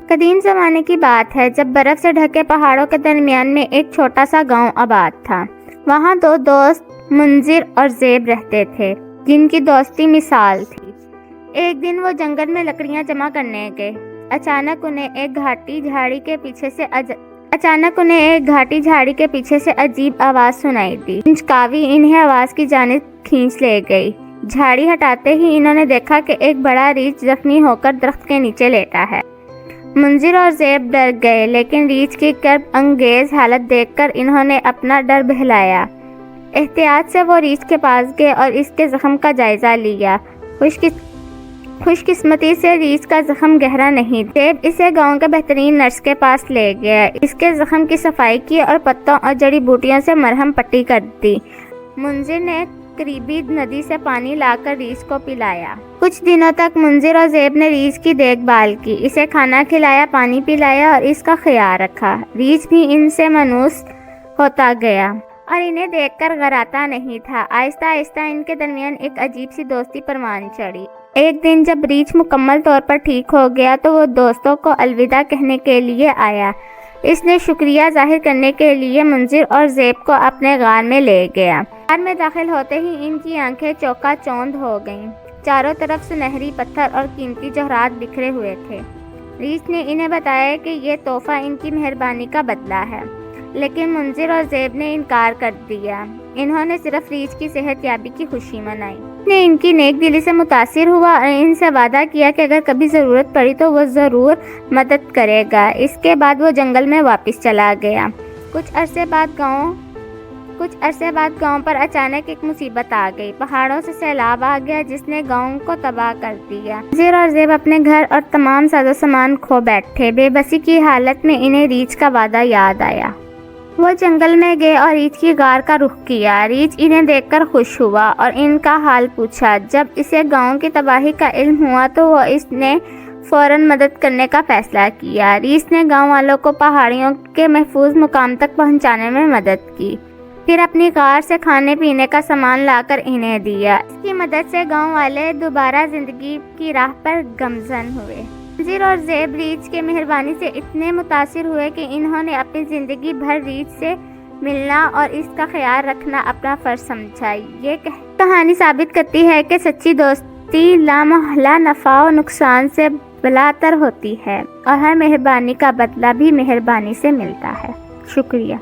قدیم زمانے کی بات ہے جب برف سے ڈھکے پہاڑوں کے درمیان میں ایک چھوٹا سا گاؤں آباد تھا۔ وہاں دو دوست منذر اور زیب رہتے تھے جن کی دوستی مثال تھی۔ ایک دن وہ جنگل میں لکڑیاں جمع کرنے گئے۔ اچانک انہیں ایک گھاٹی جھاڑی کے پیچھے سے عجیب آواز سنائی دی۔ چنچکاوی انہیں آواز کی جانب کھینچ لے گئی۔ جھاڑی ہٹاتے ہی انہوں نے دیکھا کہ ایک بڑا ریچھ زخمی ہو کر درخت کے نیچے لیٹا ہے۔ منذر اور زیب ڈر گئے، لیکن ریچھ کی کرب انگیز حالت دیکھ کر انہوں نے اپنا ڈر بہلایا۔ احتیاط سے وہ ریچھ کے پاس گئے اور اس کے زخم کا جائزہ لیا۔ خوش قسمتی سے ریچھ کا زخم گہرا نہیں تھا۔ زیب اسے گاؤں کے بہترین نرس کے پاس لے گیا۔ اس کے زخم کی صفائی کی اور پتوں اور جڑی بوٹیوں سے مرہم پٹی کر دی۔ منذر نے قریبی ندی سے پانی لا کر ریچھ کو پلایا۔ کچھ دنوں تک منذر اور زیب نے ریچھ کی دیکھ بھال کی، اسے کھانا کھلایا، پانی پلایا اور اس کا خیال رکھا۔ ریچھ بھی ان سے مانوس ہوتا گیا اور انہیں دیکھ کر غراتا نہیں تھا۔ آہستہ آہستہ ان کے درمیان ایک عجیب سی دوستی پروان چڑھی۔ ایک دن جب ریچھ مکمل طور پر ٹھیک ہو گیا تو وہ دوستوں کو الوداع کہنے کے لیے آیا۔ اس نے شکریہ ظاہر کرنے کے لیے منذر اور زیب کو اپنے غار میں لے گیا۔ غار میں داخل ہوتے ہی ان کی آنکھیں چوکا چوند ہو گئیں۔ چاروں طرف سنہری پتھر اور قیمتی جوہرات بکھرے ہوئے تھے۔ ریچھ نے انہیں بتایا کہ یہ تحفہ ان کی مہربانی کا بدلہ ہے، لیکن منذر اور زیب نے انکار کر دیا۔ انہوں نے صرف ریچھ کی صحت یابی کی خوشی منائی۔ نے ان کی نیک دلی سے متاثر ہوا اور ان سے وعدہ کیا کہ اگر کبھی ضرورت پڑی تو وہ ضرور مدد کرے گا۔ اس کے بعد وہ جنگل میں واپس چلا گیا۔ کچھ عرصے بعد گاؤں پر اچانک ایک مصیبت آ گئی۔ پہاڑوں سے سیلاب آ گیا جس نے گاؤں کو تباہ کر دیا۔ منذر اور زیب اپنے گھر اور تمام ساز و سامان کھو بیٹھے۔ بے بسی کی حالت میں انہیں ریچھ کا وعدہ یاد آیا۔ وہ جنگل میں گئے اور ریچھ کی غار کا رخ کیا۔ ریچھ انہیں دیکھ کر خوش ہوا اور ان کا حال پوچھا۔ جب اسے گاؤں کی تباہی کا علم ہوا تو وہ اس نے فوراً مدد کرنے کا فیصلہ کیا۔ ریچھ نے گاؤں والوں کو پہاڑیوں کے محفوظ مقام تک پہنچانے میں مدد کی، پھر اپنی غار سے کھانے پینے کا سامان لا کر انہیں دیا۔ اس کی مدد سے گاؤں والے دوبارہ زندگی کی راہ پر گامزن ہوئے۔ منذر اور زیب ریچھ کے مہربانی سے اتنے متاثر ہوئے کہ انہوں نے اپنی زندگی بھر ریچھ سے ملنا اور اس کا خیال رکھنا اپنا فرض سمجھا۔ یہ کہانی ثابت کرتی ہے کہ سچی دوستی لامحالہ نفع و نقصان سے بالاتر ہوتی ہے اور ہر مہربانی کا بدلہ بھی مہربانی سے ملتا ہے۔ شکریہ۔